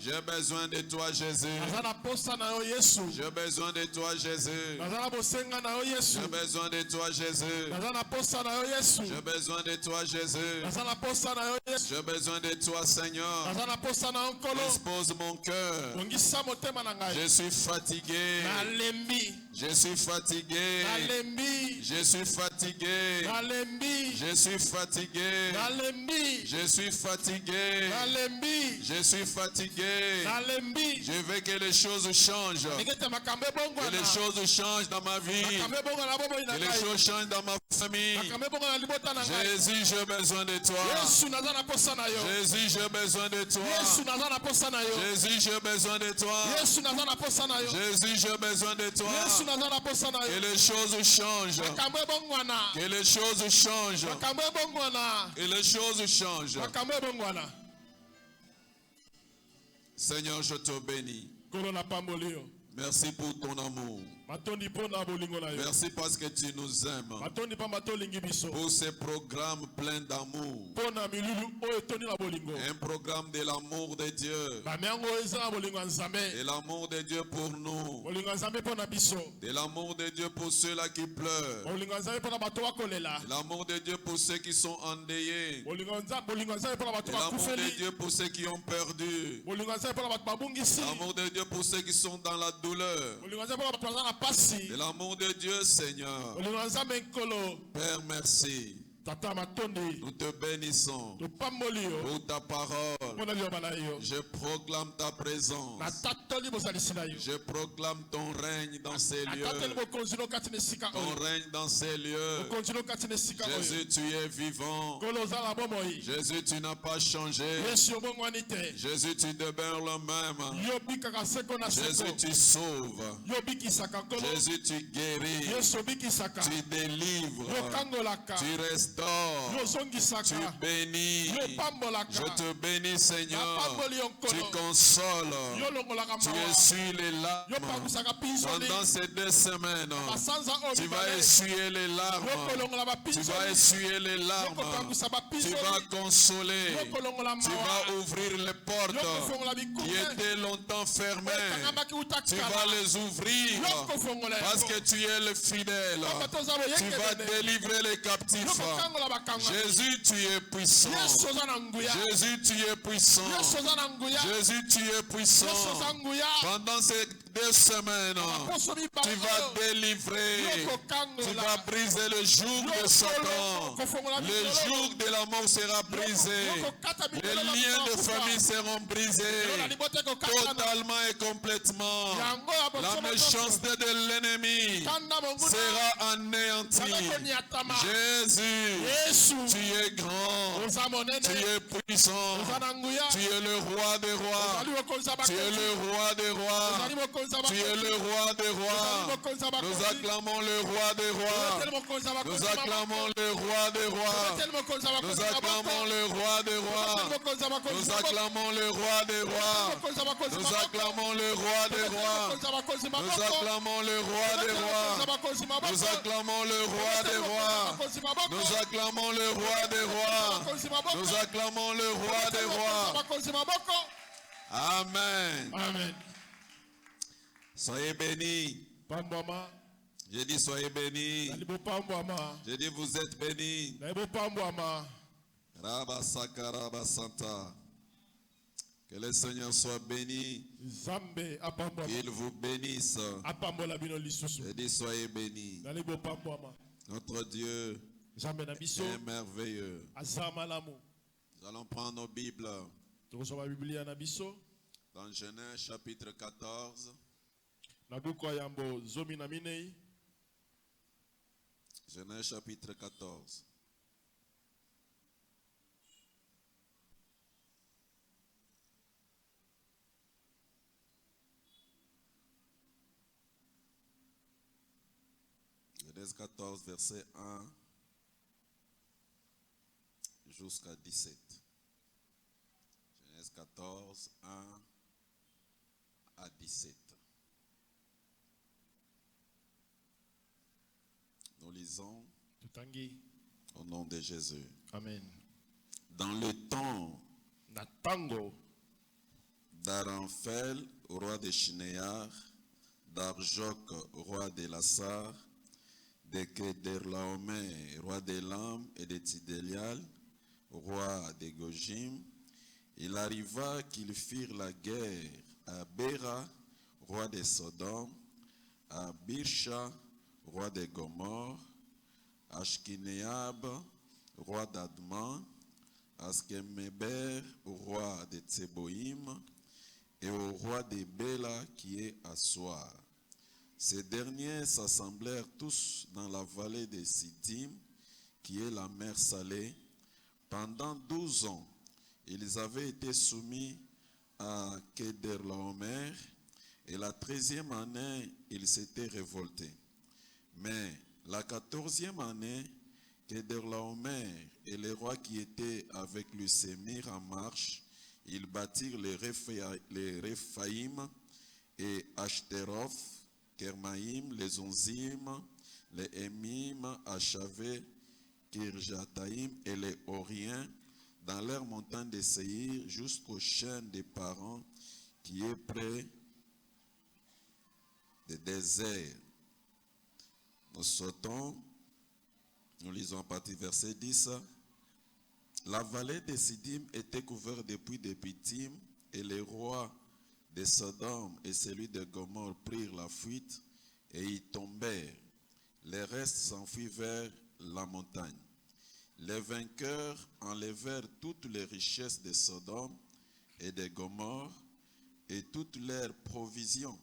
J'ai besoin de toi, Jésus. J'ai besoin de toi, Jésus. J'ai besoin de toi, Jésus. J'ai besoin de toi, Jésus. J'ai besoin de toi, Seigneur. Dispose mon cœur. Je suis fatigué. Je suis fatigué. Je suis fatigué. Je suis fatigué. Je suis fatigué. Je suis fatigué. Je veux que les choses changent. Que les choses changent dans ma vie. Que les choses changent dans ma famille. Jésus, j'ai besoin de toi. Jésus, j'ai besoin de toi. Jésus, j'ai besoin de toi. Jésus, j'ai besoin de toi. Que les choses changent. Que les choses changent. Que les choses changent. Seigneur, je te bénis. Merci pour ton amour. Merci parce que tu nous aimes. Pour ce programme plein d'amour. Un programme de l'amour de Dieu. De l'amour de Dieu pour nous. De l'amour de Dieu pour ceux-là qui pleurent. De l'amour de Dieu pour ceux qui sont endeuillés. De l'amour de Dieu pour ceux qui ont perdu. De l'amour de Dieu pour ceux qui sont dans la douleur. De l'amour de Dieu, Seigneur. Père, merci. Nous te bénissons pour ta parole. Je proclame ta présence. Je proclame ton règne dans ces lieux. Ton règne dans ces lieux. Jésus, tu es vivant. Jésus, tu n'as pas changé. Jésus, tu demeures le même. Jésus, tu sauves. Jésus, tu guéris. Tu délivres. Tu restaures. Tu bénis. Je te bénis, Seigneur. Tu consoles. Tu essuies les larmes. Pendant ces 2 semaines, tu vas essuyer les larmes. Tu vas essuyer les larmes. Tu vas consoler. Tu vas ouvrir les portes qui étaient longtemps fermées. Tu vas les ouvrir parce que tu es le fidèle. Tu vas délivrer les captifs. Jésus, tu es puissant. Jésus, tu es puissant. Jésus, tu es puissant. Pendant ces 2 semaines, tu vas délivrer. Tu vas briser le joug de Satan. Le joug de la mort sera brisé. Les liens de famille seront brisés. Totalement et complètement. La méchanceté de l'ennemi sera anéantie. Jésus, tu es grand, tu es puissant, tu es le roi des rois, tu es le roi des rois, tu es le roi des rois. Nous acclamons le roi des rois, nous acclamons le roi des rois, nous acclamons le roi des rois, nous acclamons le roi des rois, nous acclamons le roi des rois, nous acclamons le roi des rois, nous acclamons le roi des rois. Nous acclamons le roi des rois. Nous acclamons le roi des rois. Amen. Amen. Soyez bénis. J'ai dit soyez bénis. J'ai dit vous êtes bénis. Rabba Saka, Rabba Santa. Que le Seigneur soit béni. Qu'il vous bénisse. J'ai dit soyez bénis. Notre Dieu est merveilleux. Nous allons prendre nos Bibles dans Genèse chapitre 14. Genèse chapitre 14. Genèse 14, verset 1 jusqu'à 17. Genèse 14, 1 à 17. Nous lisons au nom de Jésus. Amen. Dans le temps d'Aramphel, roi de Shinéar, d'Arjok, roi de Lassar, de Kederlaomer, roi d'Elam et de Tidélial, roi de Gojim. Il arriva qu'ils firent la guerre à Béra, roi de Sodome, à Birsha, roi de Gomorre, à Ashkineab, roi d'Adman, à Askemeber, roi de Tseboïm, et au roi de Béla qui est à Soar. Ces derniers s'assemblèrent tous dans la vallée de Sittim, qui est la mer Salée. Pendant 12 ans, ils avaient été soumis à Kederlaomer, et la 13e année, ils s'étaient révoltés. Mais la 14e année, Kederlaomer et les rois qui étaient avec lui se mirent en marche. Ils bâtirent les Réphaïm et Ashtaroth, Kermaïm, les Onzim, les Émim, Achavé, Kirjataïm et les Oriens dans leur montagne de Séir jusqu'au chêne des parents qui est près des déserts. Nous sautons, nous lisons à partir du verset 10. La vallée de Siddim était couverte depuis des Pittim, et les rois de Sodome et celui de Gomorre prirent la fuite et y tombèrent. Les restes s'enfuirent vers la montagne. Les vainqueurs enlevèrent toutes les richesses de Sodome et de Gomorre et toutes leurs provisions,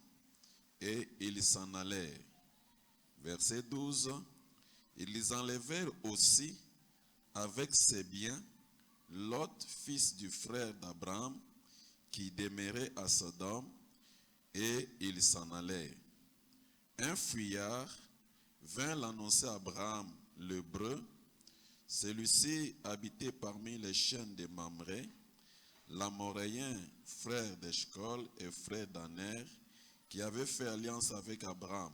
et ils s'en allèrent. Verset 12. Ils les enlevèrent aussi avec ses biens Lot, fils du frère d'Abraham, qui demeurait à Sodome, et ils s'en allèrent. Un fuyard vint l'annoncer à Abraham l'Hébreu. Celui-ci habitait parmi les chaînes de Mamré, l'Amoréen, frère d'Eshcol et frère d'Aner, qui avait fait alliance avec Abraham.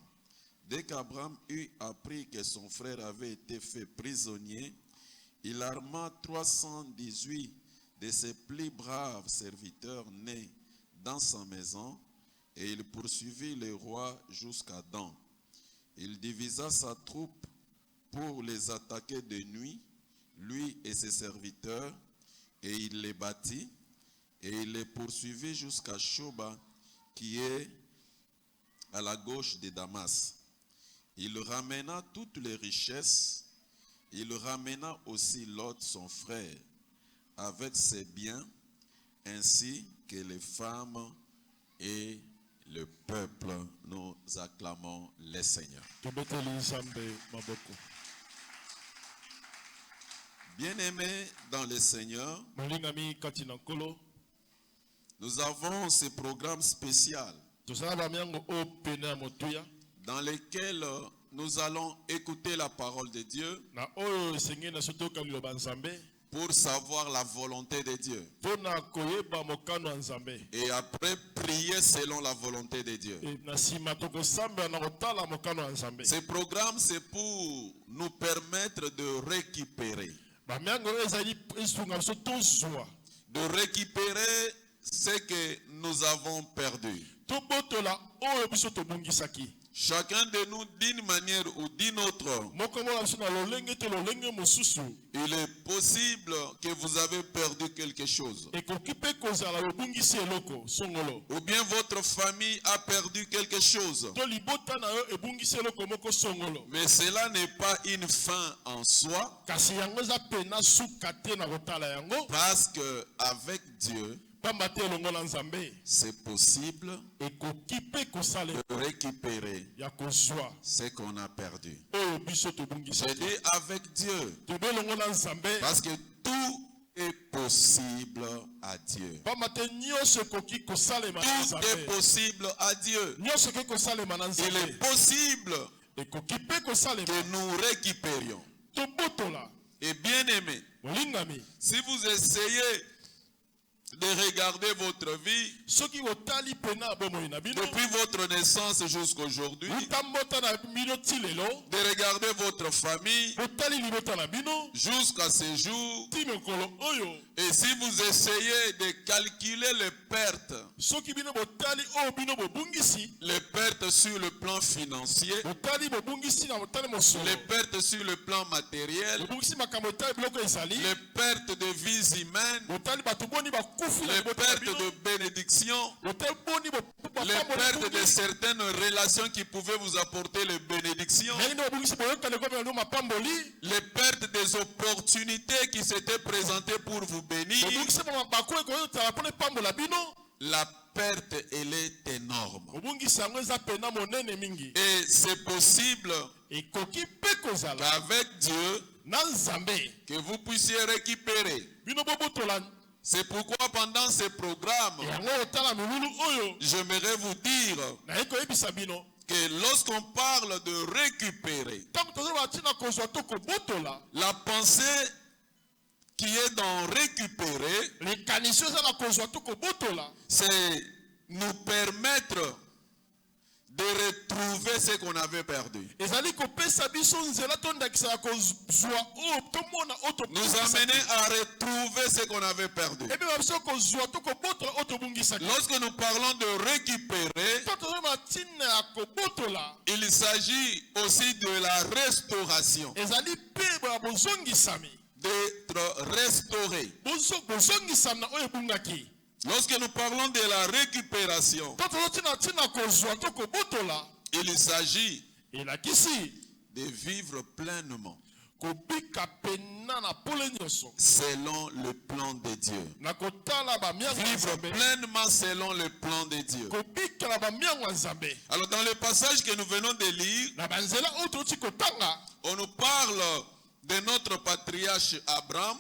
Dès qu'Abraham eut appris que son frère avait été fait prisonnier, il arma 318 de ses plus braves serviteurs nés dans sa maison, et il poursuivit le roi jusqu'à Dan. Il divisa sa troupe pour les attaquer de nuit, lui et ses serviteurs, et il les battit, et il les poursuivit jusqu'à Shoba, qui est à la gauche de Damas. Il ramena toutes les richesses. Il ramena aussi Lot, son frère, avec ses biens, ainsi que les femmes et le peuple. Nous acclamons le Seigneur. Bien-aimés dans le Seigneur, nous avons ce programme spécial dans lequel nous allons écouter la parole de Dieu pour savoir la volonté de Dieu. Et après, prier selon la volonté de Dieu. Ce programme, c'est pour nous permettre de récupérer. De récupérer ce que nous avons perdu. Chacun de nous, d'une manière ou d'une autre, il est possible que vous avez perdu quelque chose. Ou bien votre famille a perdu quelque chose. Mais cela n'est pas une fin en soi. Parce qu'avec Dieu, c'est possible de récupérer ce qu'on a perdu. J'ai dit avec Dieu, parce que tout est possible à Dieu. Tout est possible à Dieu. Il est possible que nous récupérions. Et bien aimé, si vous essayez de regarder votre vie depuis votre naissance jusqu'à aujourd'hui, de regarder votre famille jusqu'à ce jour. Et si vous essayez de calculer les pertes sur le plan financier, les pertes sur le plan matériel, les pertes de vies humaines, les pertes de bénédictions, les pertes de certaines relations qui pouvaient vous apporter les bénédictions, les pertes des opportunités qui s'étaient présentées pour vous bénir. La perte, elle est énorme. Et c'est possible qu'avec Dieu, que vous puissiez récupérer. C'est pourquoi pendant ce programme, j'aimerais vous dire que lorsqu'on parle de récupérer, la pensée qui est dans récupérer, c'est nous permettre de retrouver ce qu'on avait perdu. Nous amener à retrouver ce qu'on avait perdu. Lorsque nous parlons de récupérer, il s'agit aussi de la restauration. D'être restauré. Lorsque nous parlons de la récupération, il s'agit de vivre pleinement selon le plan de Dieu. Vivre pleinement selon le plan de Dieu. Alors dans le passage que nous venons de lire, on nous parle de notre patriarche Abraham.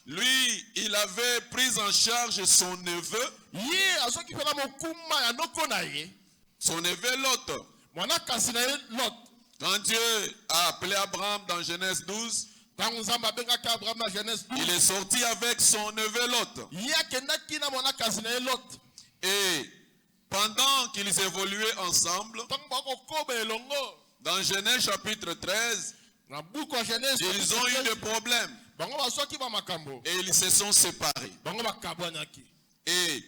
Lui, il avait pris en charge son neveu. Son neveu Lot. Quand Dieu a appelé Abraham dans Genèse 12, il est sorti avec son neveu Lot. Et pendant qu'ils évoluaient ensemble, dans Genèse chapitre 13, ils ont eu des problèmes. Et ils se sont séparés. Et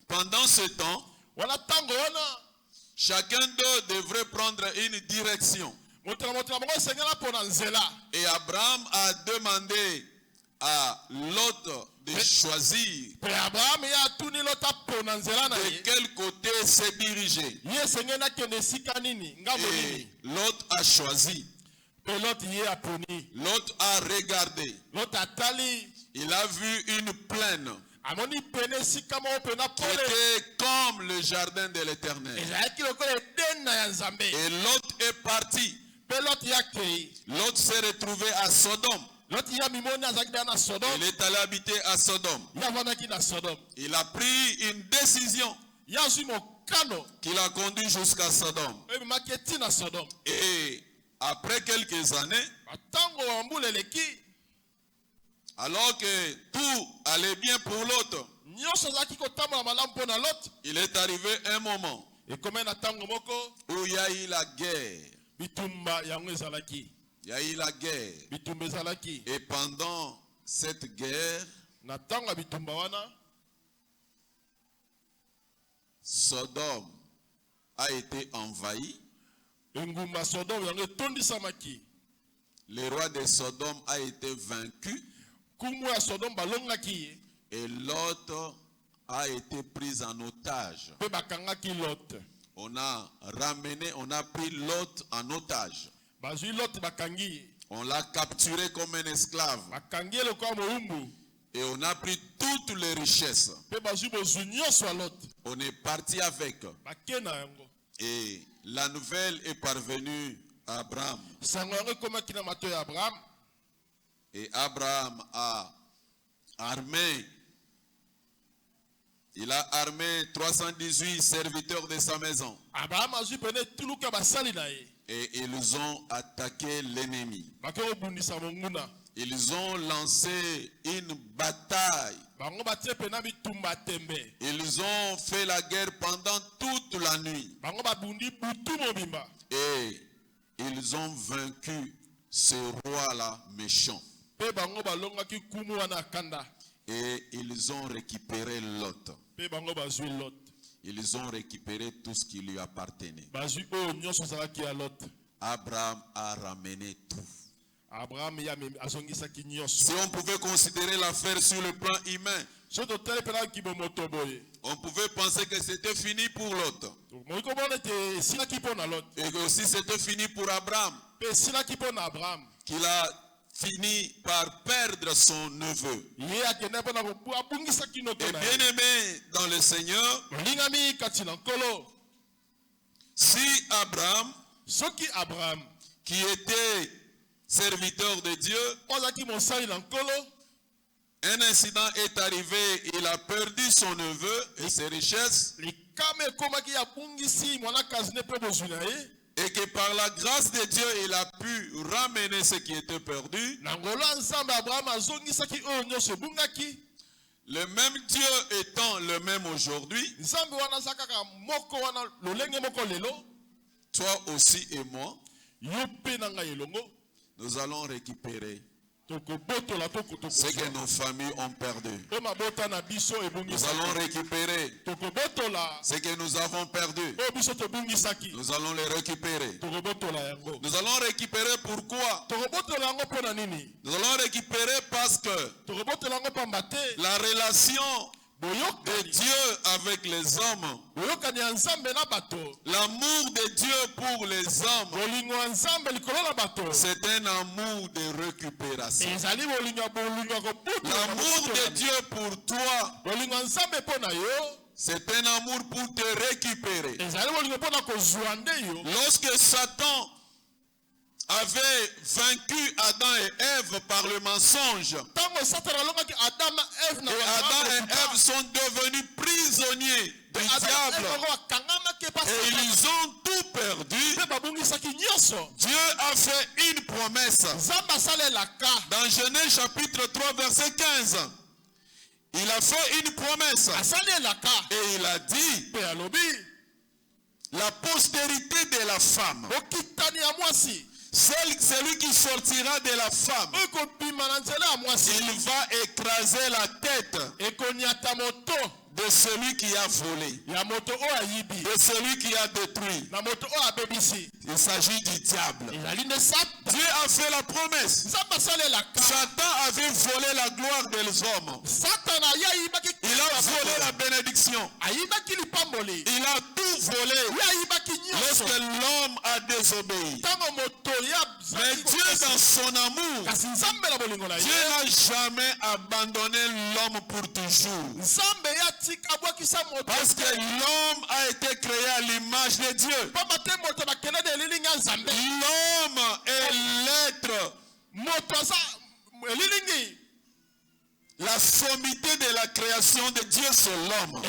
pendant ce temps, chacun d'eux devrait prendre une direction. Et Abraham a demandé à Lot de choisir de quel côté se diriger. Et Lot a choisi. Lot a regardé. Il a vu une plaine qui était comme le jardin de l'Éternel. Et Lot est parti. Lot s'est retrouvé à Sodome. Il est allé habiter à Sodome. Il a pris une décision qui l'a conduit jusqu'à Sodome. Et après quelques années, alors que tout allait bien pour l'autre, il est arrivé un moment où il y a eu la guerre. Il y a eu la guerre. Et pendant cette guerre, Sodome a été envahi. Le roi de Sodome a été vaincu. Et Lot a été pris en otage. On a pris Lot en otage. On l'a capturé comme un esclave. Et on a pris toutes les richesses. On est parti avec. Et la nouvelle est parvenue à Abraham. Et Abraham a armé. Il a armé 318 serviteurs de sa maison. Et ils ont attaqué l'ennemi. Ils ont lancé une bataille. Ils ont fait la guerre pendant toute la nuit. Et ils ont vaincu ce roi-là méchant. Et ils ont récupéré Lot. Ils ont récupéré tout ce qui lui appartenait. Abraham a ramené tout. Si on pouvait considérer l'affaire sur le plan humain, on pouvait penser que c'était fini pour Lot. Et que aussi c'était fini pour Abraham. Qu'il a fini par perdre son neveu. Et bien aimé dans le Seigneur, si Abraham, qui était serviteur de Dieu, un incident est arrivé, il a perdu son neveu et ses richesses, et que par la grâce de Dieu, il a pu ramener ce qui était perdu. Le même Dieu étant le même aujourd'hui, toi aussi et moi, nous allons récupérer ce que nos familles ont perdu. Nous allons récupérer ce que nous avons perdu. Nous allons les récupérer. Nous allons récupérer pourquoi? Nous allons récupérer parce que la relation de Dieu avec les hommes, l'amour de Dieu pour les hommes, c'est un amour de récupération. L'amour de Dieu pour toi, c'est un amour pour te récupérer. Lorsque Satan avait vaincu Adam et Ève par le mensonge, et Adam et Ève sont devenus prisonniers du diable, et ils ont tout perdu, Dieu a fait une promesse. Dans Genèse chapitre 3 verset 15, il a fait une promesse et il a dit: la postérité de la femme, celui qui sortira de la femme, il va écraser la tête de celui qui a volé, de celui qui a détruit. Il s'agit du diable. Dieu a fait la promesse. Satan avait volé la gloire des hommes. Il a volé la bénédiction. Il a tout volé lorsque l'homme a désobéi. Mais Dieu, dans son amour, Dieu n'a jamais abandonné l'homme pour toujours. Parce que l'homme a été créé à l'image de Dieu. L'homme est l'être. La sommité de la création de Dieu, c'est l'homme.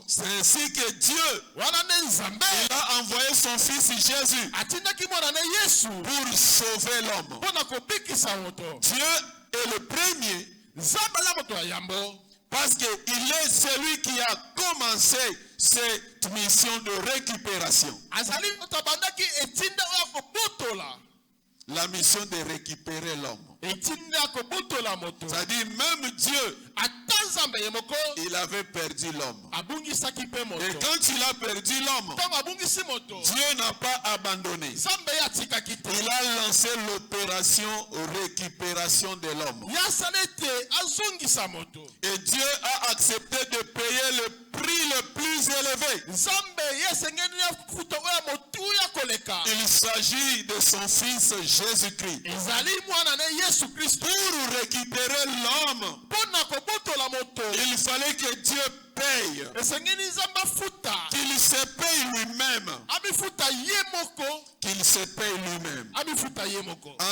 C'est ainsi que Dieu, il a envoyé son fils Jésus pour sauver l'homme. Dieu est le premier parce qu'il est celui qui a commencé cette mission de récupération. La mission de récupérer l'homme. C'est-à-dire même Dieu, il avait perdu l'homme. Et quand il a perdu l'homme, Dieu n'a pas abandonné. Il a lancé l'opération récupération de l'homme. Et Dieu a accepté de payer le prix le plus élevé. Il s'agit de son fils Jésus-Christ. Pour récupérer l'homme, il fallait que Dieu paye. Qu'il se paye lui-même. Qu'il se paye lui-même. En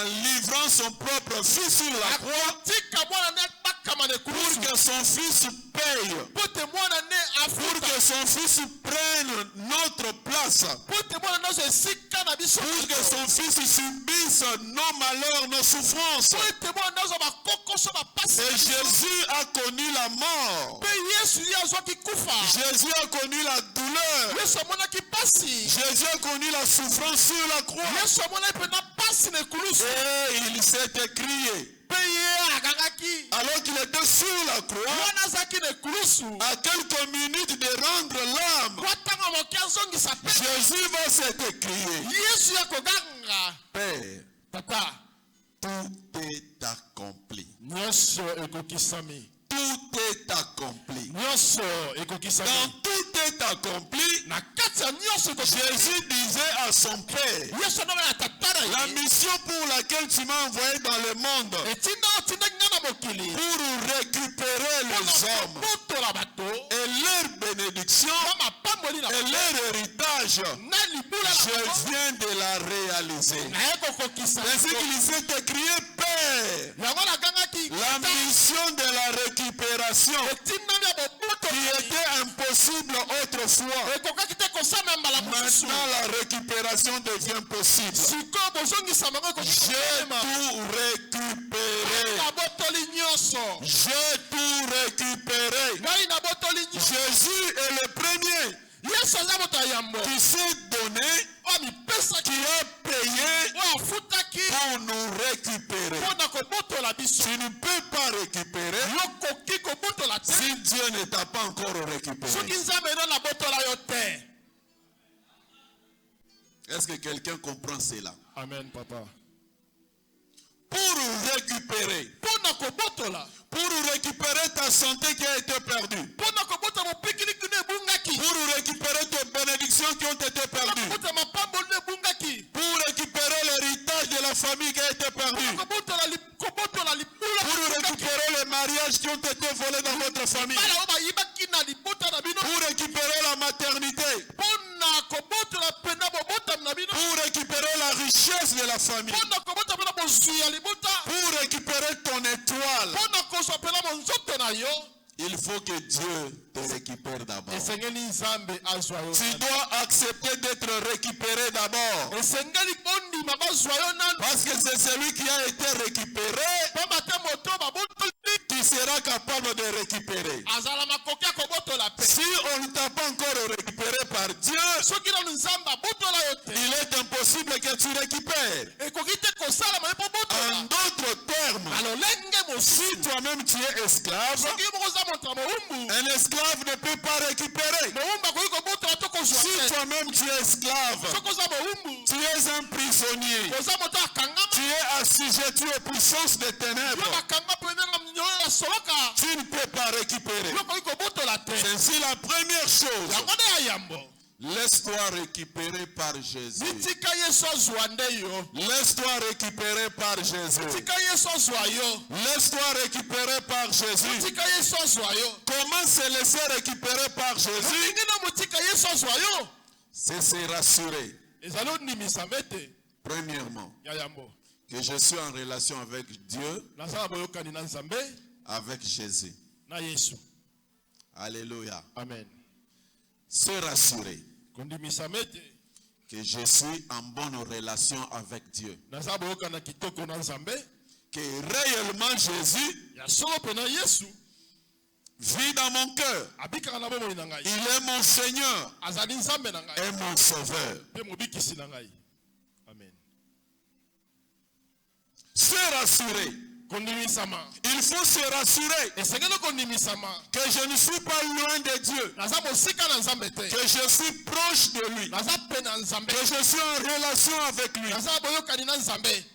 livrant son propre fils sur la croix, pour que que son fils paye. Pour que son fils prenne notre place. Pour que son fils subisse nos malheurs, nos souffrances. Et Jésus a connu la mort. Jésus a connu la douleur. Jésus a connu la souffrance sur la croix. Et il s'est écrié. Alors qu'il était sur la croix, à quelques minutes de rendre l'âme, Jésus va s'écrier. Père, tout est accompli. Tout est accompli. Quand tout est accompli, Jésus disait à son Père, la mission pour laquelle tu m'as envoyé dans le monde, pour récupérer les hommes et leur bénédiction et leur héritage, je viens de la réaliser. Ainsi qu'il s'est écrit, Père, la mission de la récupération qui était impossible autrefois, maintenant la récupération devient possible. J'ai tout récupéré. J'ai tout récupéré. Jésus est le premier qui s'est donné, qui a payé pour nous récupérer. Tu ne peux pas récupérer si Dieu ne t'a pas encore récupéré. Est-ce que quelqu'un comprend cela? Amen, papa. Pour récupérer ta santé qui a été perdue. Pour récupérer tes bénédictions qui ont été perdues. Pour récupérer l'héritage de la famille qui a été perdu. Pour récupérer les mariages qui ont été volés dans votre famille. Pour récupérer la maternité. Pour récupérer la richesse de la famille. Pour récupérer ton étoile. Il faut que Dieu te récupère d'abord. Tu dois accepter d'être récupéré d'abord. Parce que c'est celui qui a été récupéré qui sera capable de récupérer. Si on ne t'a pas encore récupéré par Dieu, il est impossible que tu récupères. En d'autres termes, si toi-même tu es esclave, un esclave ne peut pas récupérer. Si toi-même tu es esclave, tu es un prisonnier, tu es assujetti aux puissances des ténèbres, tu ne peux pas récupérer. C'est ainsi la première chose. Laisse-toi récupérer par Jésus. Laisse-toi récupérer par Jésus. Laisse-toi récupérer par Jésus. Comment se laisser récupérer par Jésus? C'est se rassurer. Premièrement, que je suis en relation avec Dieu, avec Jésus. Alléluia. Amen. Se rassurer que je suis en bonne relation avec Dieu. Que réellement Jésus vit dans mon cœur. Il est mon Seigneur et mon Sauveur. Amen. Se rassurer. Il faut se rassurer que je ne suis pas loin de Dieu, que je suis proche de lui, que je suis en relation avec lui.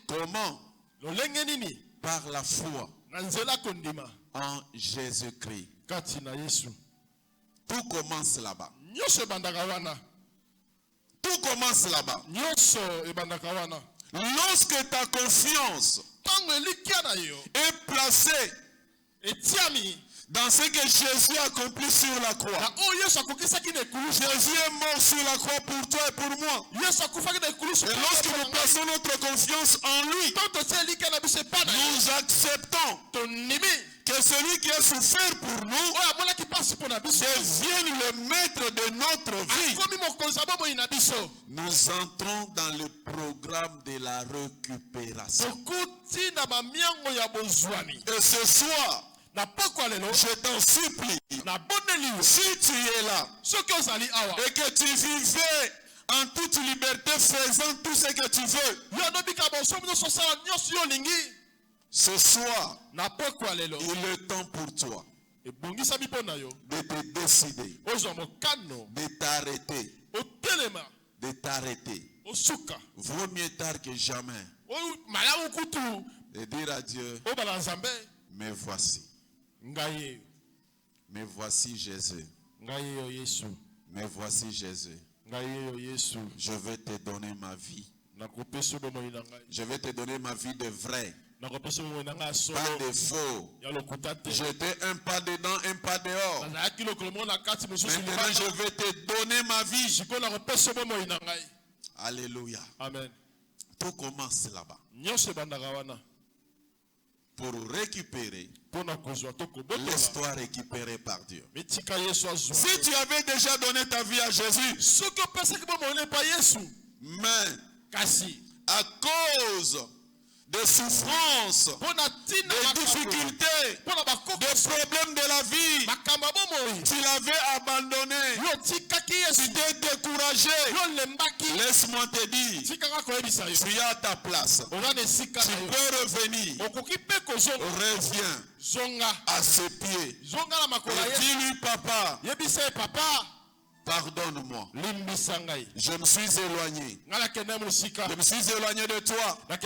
Comment? Par la foi en Jésus-Christ. Tout commence là-bas. Tout commence là-bas. Lorsque ta confiance est placée dans ce que Jésus a accompli sur la croix. Jésus est mort sur la croix pour toi et pour moi. Et lorsque nous plaçons notre confiance en lui, nous acceptons que celui Celui qui a souffert pour nous devienne le maître de notre vie. Nous entrons dans le programme de la récupération. Et ce soir, je t'en supplie, si tu es là et que tu vivais en toute liberté, faisant tout ce que tu veux, ce soir, il est temps pour toi de te décider, de t'arrêter. Vaut mieux tard que jamais. De dire à Dieu, mais voici. Mais voici Jésus. Mais voici Jésus. Je vais te donner ma vie. Je vais te donner ma vie de vrai. Pas de faux. J'étais un pas dedans, un pas dehors. Maintenant, je vais te donner ma vie. Alléluia. Amen. Tout commence là-bas. Pour récupérer, laisse-toi récupérer par Dieu. Si tu avais déjà donné ta vie à Jésus, mais à cause des souffrances, des difficultés, des problèmes de la vie, tu l'avais abandonné, tu t'es découragé. Laisse-moi te dire, tu es à ta place. Tu peux revenir. Reviens à ses pieds. Et dis-lui, papa, pardonne-moi. Je me suis éloigné. Je me suis éloigné de toi. C'est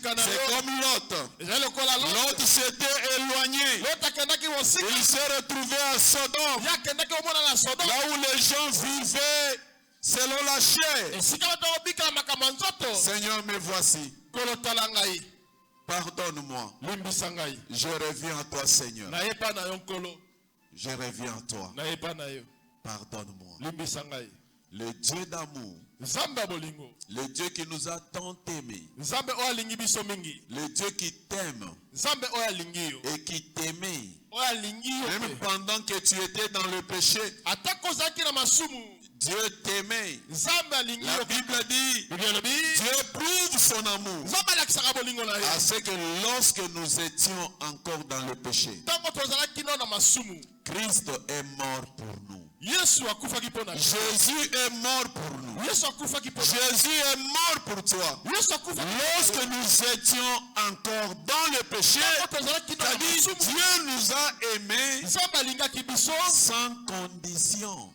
comme Lot. Lot s'était éloigné. Il s'est retrouvé à Sodome. Là où les gens vivaient selon la chair. Seigneur, me voici. Pardonne-moi. Je reviens à toi, Seigneur. Je reviens à toi. Pardonne-moi. Le Dieu d'amour, le Dieu qui nous a tant aimés, le Dieu qui t'aime et qui t'aimait, même pendant que tu étais dans le péché, Dieu t'aimait. La Bible dit, Dieu prouve son amour à ce que lorsque nous étions encore dans le péché, Christ est mort pour nous. Jésus est mort pour nous. Jésus est mort pour toi. Lorsque nous étions encore dans le péché, Dieu nous a aimés sans condition.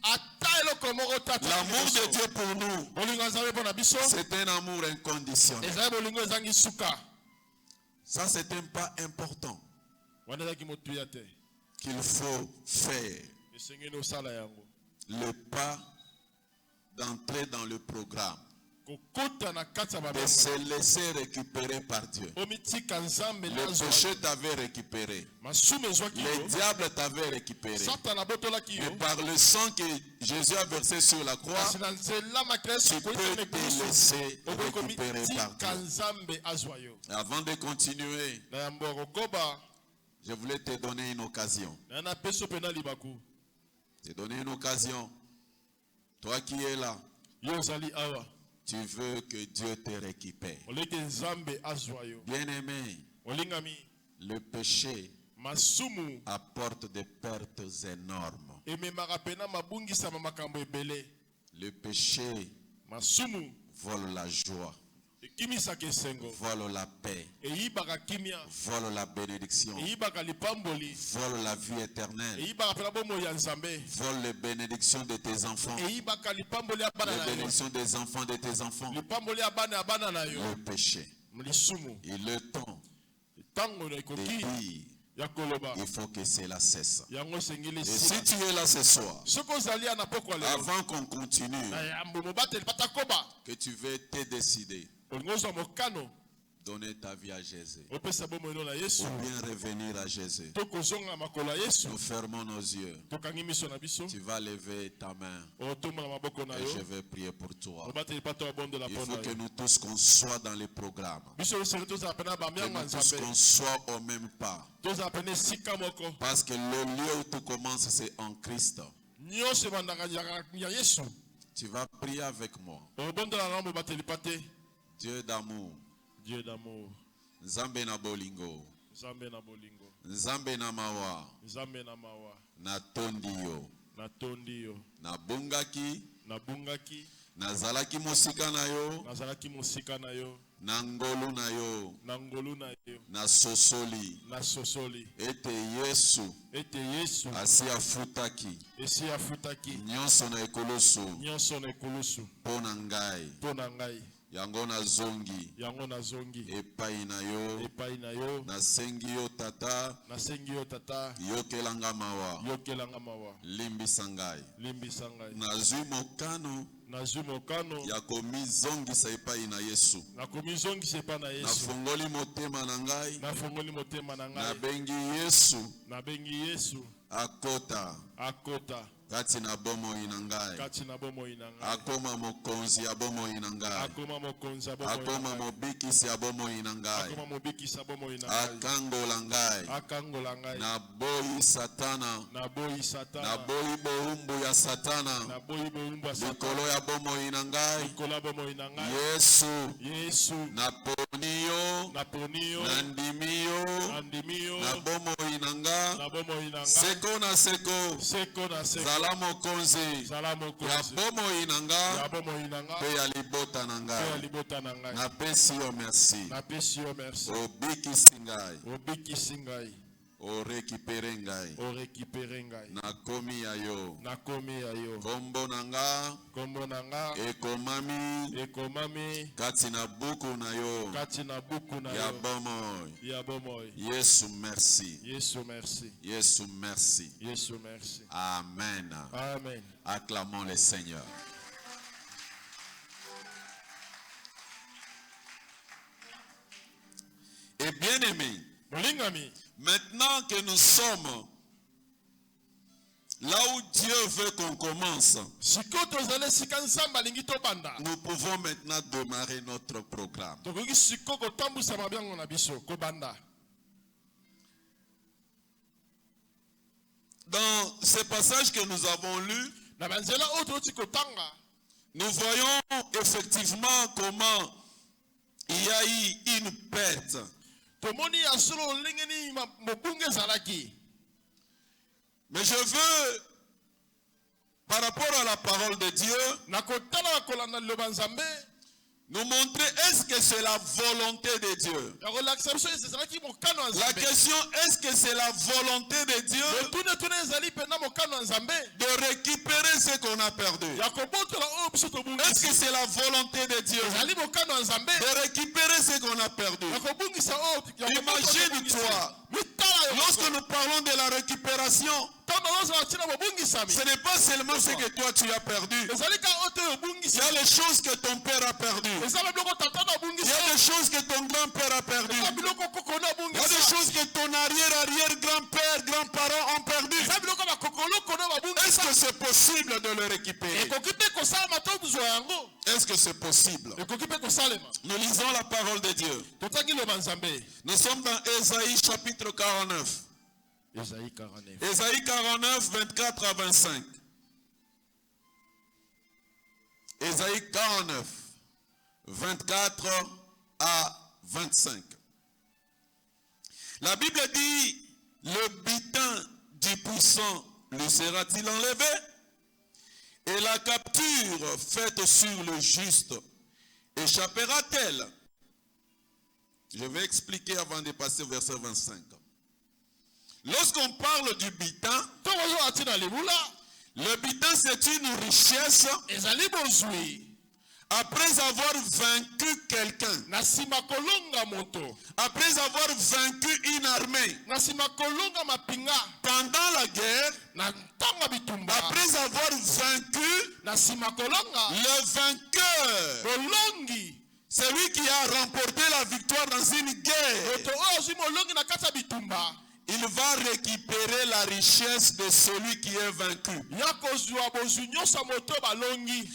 L'amour de Dieu pour nous, c'est un amour inconditionnel. Ça, c'est un pas important qu'il faut faire. Le pas d'entrer dans le programme, de se laisser récupérer par Dieu. Le péché t'avait récupéré. Le diable t'avait récupéré. Mais par le sang que Jésus a versé sur la croix, tu peux te laisser récupérer par Dieu. Avant de continuer, je voulais te donner une occasion. Te donner une occasion. Toi qui es là, tu veux que Dieu te récupère. Bien-aimé, le péché apporte des pertes énormes. Le péché vole la joie, vole la paix, vole la bénédiction, vole la vie éternelle, vole les bénédictions de tes enfants, les bénédictions des enfants de tes enfants. Le péché. Il est temps de dire, il faut que cela cesse. Et si tu es là ce soir, avant qu'on continue, que tu veux te décider donner ta vie à Jésus, ou bien revenir à Jésus, nous fermons nos yeux. Tu vas lever ta main et je vais prier pour toi. Il faut que nous tous qu'on soit dans les programmes, que nous tous qu'on soit au même pas, parce que le lieu où tout commence c'est en Christ. Tu vas prier avec moi. Dieu d'amour, Dieu d'amour, Nzambe na bolingo, Nzambe na bolingo, Nzambe na mawa, Nzambe na mawa, na tondiyo, na tondiyo, na bungaki, na bungaki, nazalaki mosika na yo, nazalaki mosika na yo, na ngolu na yo, na ngolu na yo, na sosoli, na sosoli, ete Yesu, asi afutaki, esi afutaki, nyonso na ekoloso, nyonso na ekoloso, pona ngai, yango na zongi, epai na yo, nasengi yo tata, yokelanga mawa, limbisa ngai, nazwi mokano, ya komizongisa epai na Yesu, nafungoli motema na ngai, nabengi Yesu, akota, kati na bomoi na ngai, akoma mokonzi ya bomoi na ngai, akoma mobikisi ya bomoi na ngai, akangola ngai, naboyi satana, naboyi boumbu ya satana, likolo ya bomoi na ngai, Yesu, naponi yo, nandimi yo, na bomoi na ngai, seko na seko, zala mokonzi ya bomoi na nga pe ya libota na ngai, napesi yo merci, obikisi ngai, orekipere ngai, nakomi ya yo, kombo na nga ekomami kati na buku na yo ya bomoi. Yesu merci. Amen. Acclamons le Seigneur. Et bien aimé, maintenant que nous sommes là où Dieu veut qu'on commence, nous pouvons maintenant démarrer notre programme. Dans ce passage que nous avons lu, nous voyons effectivement comment il y a eu une perte. Mais je veux, par rapport à la parole de Dieu, nous montrer est-ce que c'est la volonté de Dieu. La question, est-ce que c'est la volonté de Dieu de récupérer ce qu'on a perdu? Est-ce que c'est la volonté de Dieu de récupérer ce qu'on a perdu? Imagine-toi, lorsque nous parlons de la récupération, ce n'est pas seulement ce que toi tu as perdu. Il y a les choses que ton père a perdu. Il y a des choses que ton grand-père a perdu. Il y a des choses que ton arrière-arrière-grand-père, grands-parents ont perdu. Est-ce que c'est possible de le récupérer? Est-ce que c'est possible? Nous lisons la parole de Dieu. Nous sommes dans Ésaïe chapitre 49. Ésaïe 49, 24 à 25. Ésaïe 49, 24 à 25. La Bible dit, le butin du puissant lui sera-t-il enlevé? Et la capture faite sur le juste échappera-t-elle? Je vais expliquer avant de passer au verset 25. Lorsqu'on parle du butin, le butin c'est une richesse après avoir vaincu quelqu'un, après avoir vaincu une armée, pendant la guerre, après avoir vaincu, le vainqueur Celui qui a remporté la victoire dans une guerre, il va récupérer la richesse de celui qui est vaincu.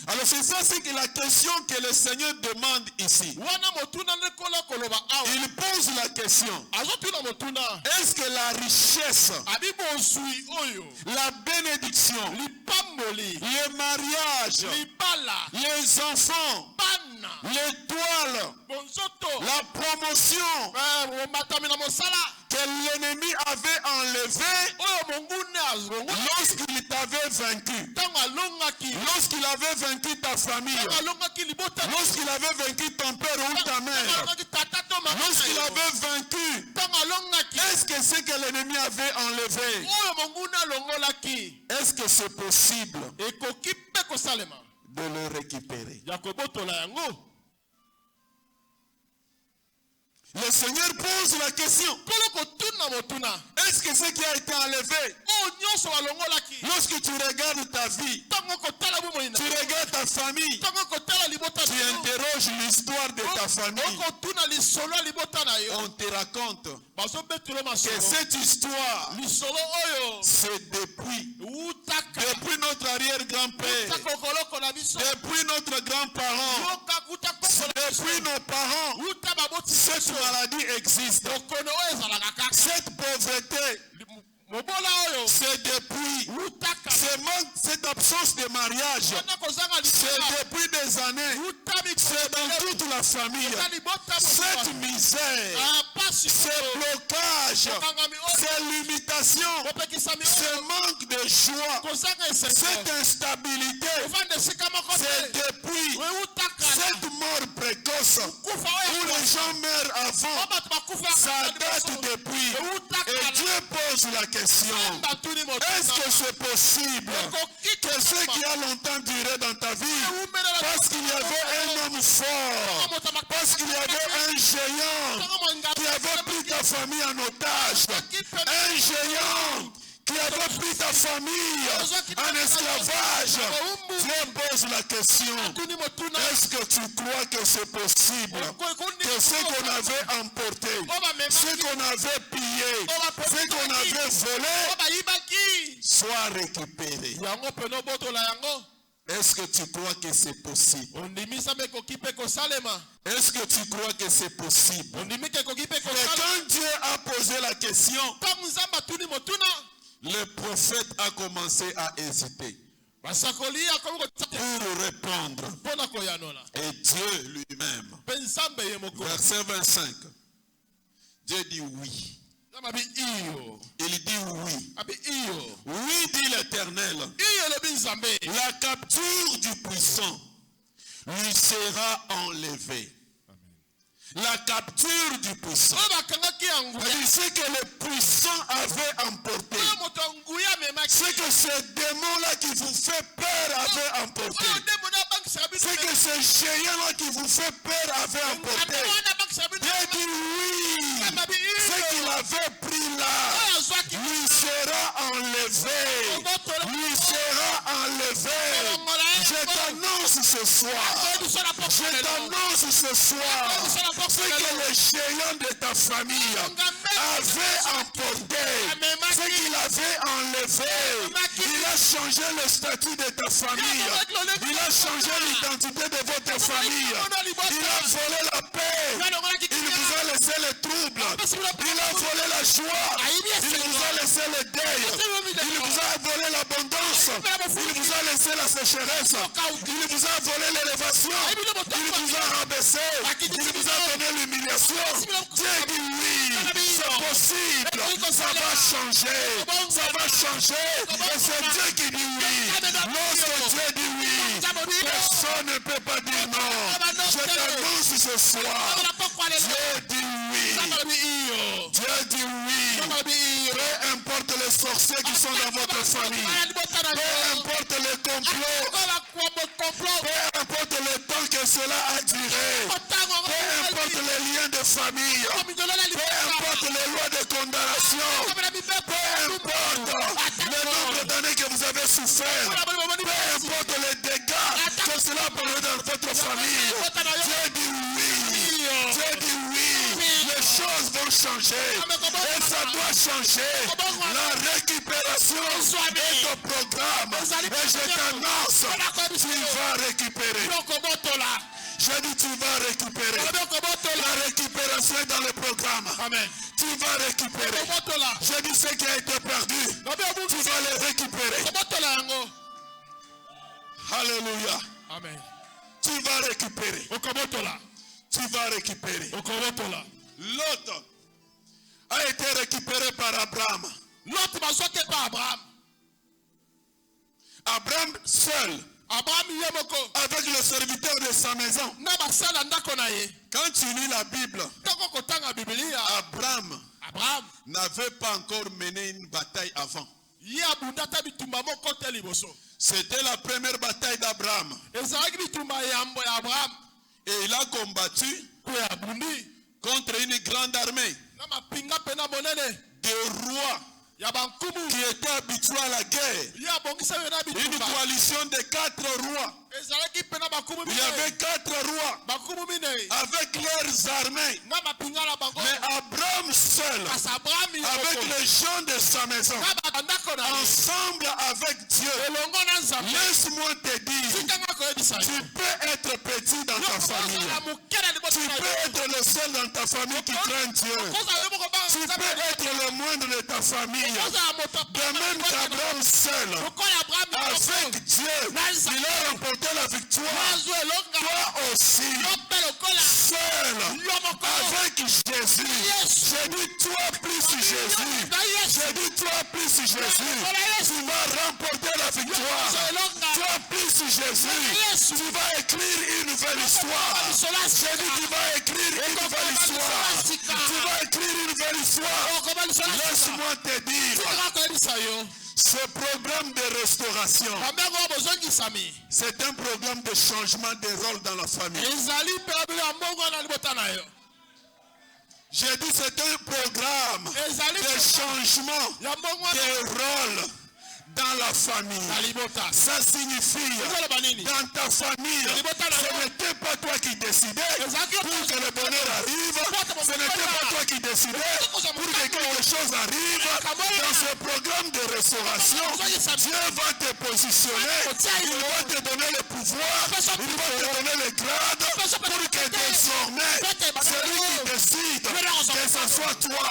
Alors c'est ça, c'est que la question que le Seigneur demande ici. Il pose la question. Est-ce que la richesse, la bénédiction, le mariage, les enfants, l'étoile, la promotion que l'ennemi avait enlevé lorsqu'il t'avait vaincu, lorsqu'il avait vaincu ta famille, lorsqu'il avait vaincu ton père ou ta mère, lorsqu'il avait vaincu, est-ce que c'est que l'ennemi avait enlevé, est-ce que c'est possible de le récupérer? Le Seigneur pose la question. Est-ce que ce qui a été enlevé, lorsque tu regardes ta vie, tu regardes ta famille, tu interroges l'histoire de ta famille, on te raconte que cette histoire, c'est depuis notre arrière-grand-père, depuis notre grand-parent, depuis nos parents, cette maladie existe. Cette pauvreté, c'est depuis. Cette absence de mariage, c'est depuis des années. C'est dans toute la famille. Cette misère, ce blocage, ces limitations, ce manque de joie, cette instabilité, c'est depuis cette mort précoce où les gens meurent avant. Ça date depuis. Et Dieu pose la question. Est-ce que c'est possible que ce qui a longtemps duré dans ta vie, parce qu'il y avait un homme fort, parce qu'il y avait un géant qui avait pris ta famille en otage, un géant qui avait pris ta famille en esclavage, Dieu pose la question. Est-ce que tu crois que c'est possible que ce qu'on avait emporté, ce qu'on avait pillé, ce qu'on avait volé, soit récupéré? Est-ce que tu crois que c'est possible? Est-ce que tu crois que c'est possible? Et quand Dieu a posé la question, le prophète a commencé à hésiter pour répondre. Et Dieu lui-même, verset 25, Dieu dit oui. Il dit oui. Oui, dit l'Éternel. La capture du puissant lui sera enlevée. La capture du puissant. C'est que le puissant avait emporté. C'est que ce démon-là qui vous fait peur avait emporté. C'est que ce géant-là qui vous fait peur avait emporté. Dieu dit oui. Ce qu'il avait pris là lui sera enlevé. Lui sera enlevé. Je t'annonce ce soir. Je t'annonce ce soir. Ce que le géant de ta famille avait emporté, ce qu'il avait enlevé, il a changé le statut de ta famille, il a changé l'identité de votre famille, il a volé la paix, il vous a laissé le trouble, il a volé la joie, il vous a laissé le deuil, il vous a volé l'abondance, il vous a laissé la sécheresse, il vous a volé l'élévation, il vous a rabaissé, il vous a donné l'humiliation. Dieu dit oui, c'est possible, ça va changer, et c'est Dieu qui dit oui. Lorsque Dieu dit oui, personne ne peut pas dire non. Je t'annonce ce soir, Dieu dit oui. Dieu dit oui. Peu importe les sorciers qui sont dans votre famille, peu importe les complots, peu importe le temps que cela a duré, peu importe les liens de famille, peu importe les lois de condamnation, peu importe le nombre d'années que vous avez souffert, peu importe les dégâts que cela a produit dans votre famille, Dieu dit oui. vont changer. Et ça doit changer. La récupération est au programme. Et je t'annonce, tu vas récupérer. Je dis tu vas récupérer. La récupération est dans le programme. Amen. Tu vas récupérer. Je dis ce qui a été perdu. Tu vas le récupérer. Alléluia. Amen. Tu vas récupérer. Tu vas récupérer. L'autre a été récupéré par Abraham. Abraham seul. Avec le serviteur de sa maison. Quand tu lis la Bible, Abraham n'avait pas encore mené une bataille avant. C'était la première bataille d'Abraham. Et il a combattu contre une grande armée de rois qui étaient habitués à la guerre. Une coalition de 4 rois. Il y avait 4 rois avec leurs armées. Mais Abraham seul, avec les gens de sa maison, ensemble avec Dieu. Laisse-moi te dire, tu peux être petit dans ta famille. Tu peux être le seul dans ta famille qui craint Dieu. Tu peux être le moindre de ta famille. De même qu'Abraham seul, avec Dieu, il a remporté la victoire. Toi aussi, seul, avec Jésus. Je dis toi plus Jésus. Je dis toi plus Jésus. Tu vas remporter la victoire. Toi plus Jésus. Tu vas écrire une nouvelle histoire. Je dis tu vas écrire une nouvelle histoire. Tu vas écrire une nouvelle histoire. Laisse-moi te dire. Ce programme de restauration, c'est un programme de changement des rôles dans la famille. J'ai dit c'est un programme de changement des rôles dans la famille. Ça signifie, dans ta famille, ce n'était pas toi qui décidais pour que le bonheur arrive. Ce n'était pas toi qui décidais pour que quelque chose arrive. Dans ce programme de restauration, Dieu va te positionner. Il va te donner le pouvoir. Il va te donner le grade pour que désormais, celui qui décide, que ce soit toi,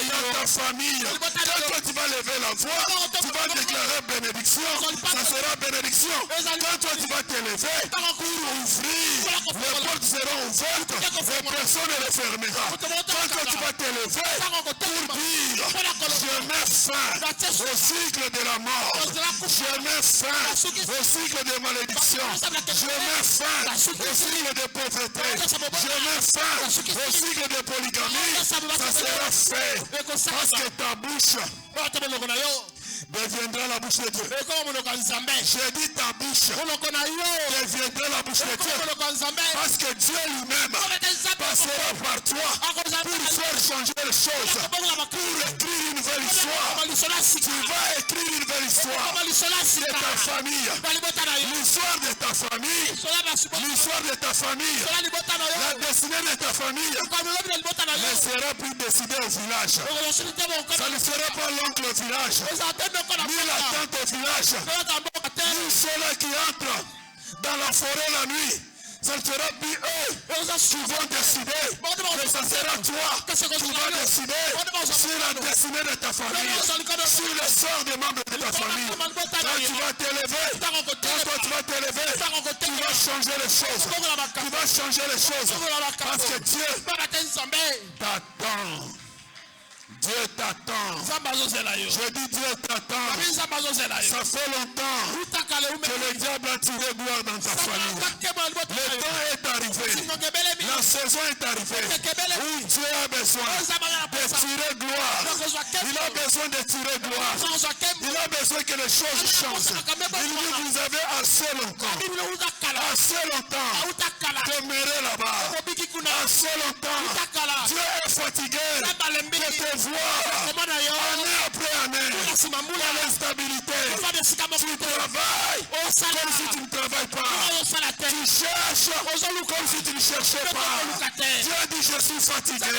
dans ta famille, quand toi tu vas lever la voix, tu vas déclarer bénédiction, ça sera bénédiction. Quand toi tu vas te lever pour ouvrir, les portes seront ouvertes et personne ne les fermera. Quand toi tu vas te lever pour dire je mets fin au cycle de la mort, je mets fin au cycle de malédiction, je mets fin au cycle de pauvreté, je mets fin au cycle de polygamie, ça sera fait parce que ta bouche deviendra la bouche de Dieu. J'ai dit ta bouche deviendra la bouche de Dieu. Parce que Dieu lui-même passera par toi pour faire changer les choses. Pour écrire une nouvelle histoire. Tu vas écrire une nouvelle histoire de ta famille. L'histoire de ta famille. L'histoire de ta famille. La destinée de ta famille ne sera plus décidée au village. Ça ne sera pas l'oncle au village. Ni la tante au village, ni ceux-là qui entrent dans la forêt la nuit. Ça sera plus eux qui vont décider, mais ça sera toi qui vas décider sur la destinée de ta famille, sur le sort des membres de ta famille. Quand tu vas t'élever, tu vas changer les choses. Tu vas changer les choses parce que Dieu t'attend. Dieu t'attend. Je dis Dieu t'attend. Ça fait longtemps que le diable a tiré gloire dans ta famille. Le temps est arrivé. La saison est arrivée où Dieu a besoin de tirer gloire. Il a besoin de tirer gloire. Il a besoin que les choses changent. Il dit vous avez assez longtemps demeuré là-bas. assez longtemps. Dieu est fatigué de te voir année après année dans l'instabilité. Tu travailles comme si tu ne travailles pas. Tu cherches comme si tu ne cherchais pas. Dieu dit je suis fatigué.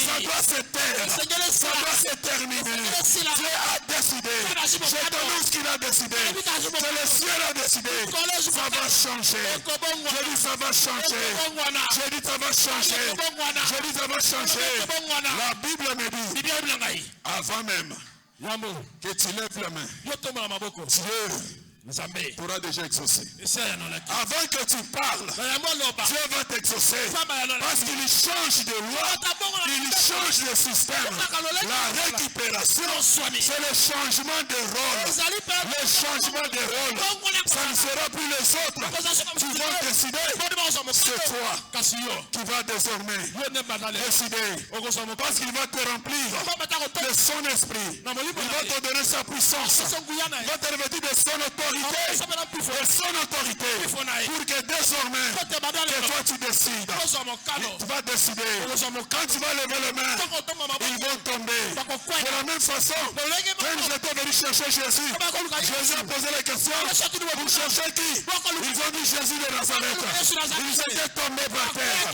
Ça doit se taire. Ça doit se terminer. Dieu a décidé. Je t'annonce qu'il a décidé. Que le ciel a décidé. Ça va changer. Je dis ça va changer. Je dis ça va changer. Je dis ça va changer. La Bible me dit, avant même que tu lèves la main, Dieu pourra déjà exaucer. Avant que tu parles, Dieu va t'exaucer. Parce qu'il change de loi, il change de système. La récupération, c'est le changement de rôle. Le changement de rôle. Ça ne sera plus les autres. Tu vas décider. C'est toi qui vas désormais décider. Parce qu'il va te remplir de son esprit. Il va te donner sa puissance. Il va te revêtir de son autorité. De son autorité. Pour que désormais, que toi tu décides. Tu vas décider. Quand tu vas lever les mains, ils vont tomber. De la même façon, quand j'étais venu chercher Jésus, Jésus a posé la question, vous cherchez qui? Ils ont dit Jésus de Nazareth. Ils étaient tombés par terre.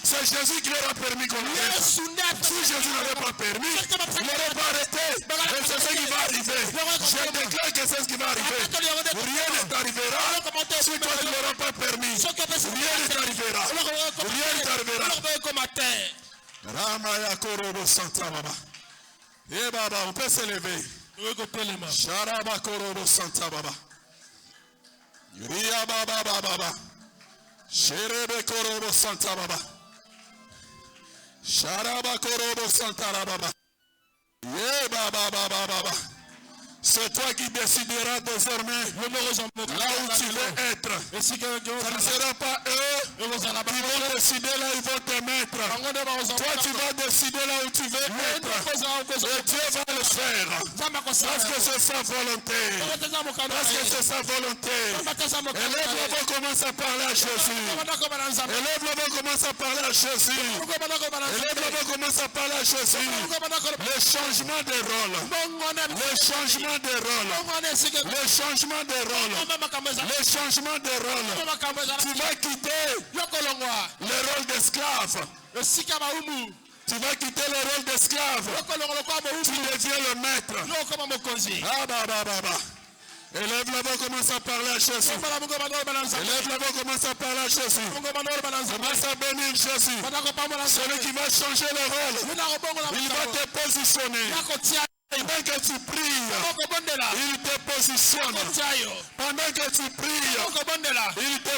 C'est Jésus qui leur a permis qu'on arrête. Si Jésus n'avait pas permis, il n'aurait pas arrêté. Et c'est ce qui va arriver. Je déclare que c'est ce qui va arriver. Rien ne t'arrivera si toi tu ne l'auras pas permis. Rien ne t'arrivera. Rien ne t'arrivera. Ramaya Korobo Santa Baba. Eh Baba, on peut se lever. Sharaba Korobo Santa Baba. Yuria Baba Baba. Sherebe Korobo Santa Baba. Sharaba Korobo Santa Baba. Ye Baba Baba Baba. C'est toi qui décideras désormais là où tu veux être. Ça ne sera pas eux qui vont décider là où ils vont te mettre. Toi tu vas décider là où tu veux être. Et Dieu va le faire. Parce que c'est sa volonté. Parce que c'est sa volonté. Élève là-bas, commence à parler à Jésus. Élève là-bas, commence à parler à Jésus. Élève là-bas, commence à parler à Jésus. Le changement de rôle. Le changement de rôle. Le changement de rôle. Le changement de rôle. Tu vas quitter le rôle d'esclave. Tu vas quitter le rôle d'esclave. Tu deviens le maître. Ah bah bah bah bah. Élève là-bas, commence à parler à Jésus. Élève là-bas, commence à parler à Jésus. Commence à bénir Jésus. Celui qui va changer le rôle. Il va te positionner. Pendant que tu pries, il te positionne. Pendant que tu pries, il te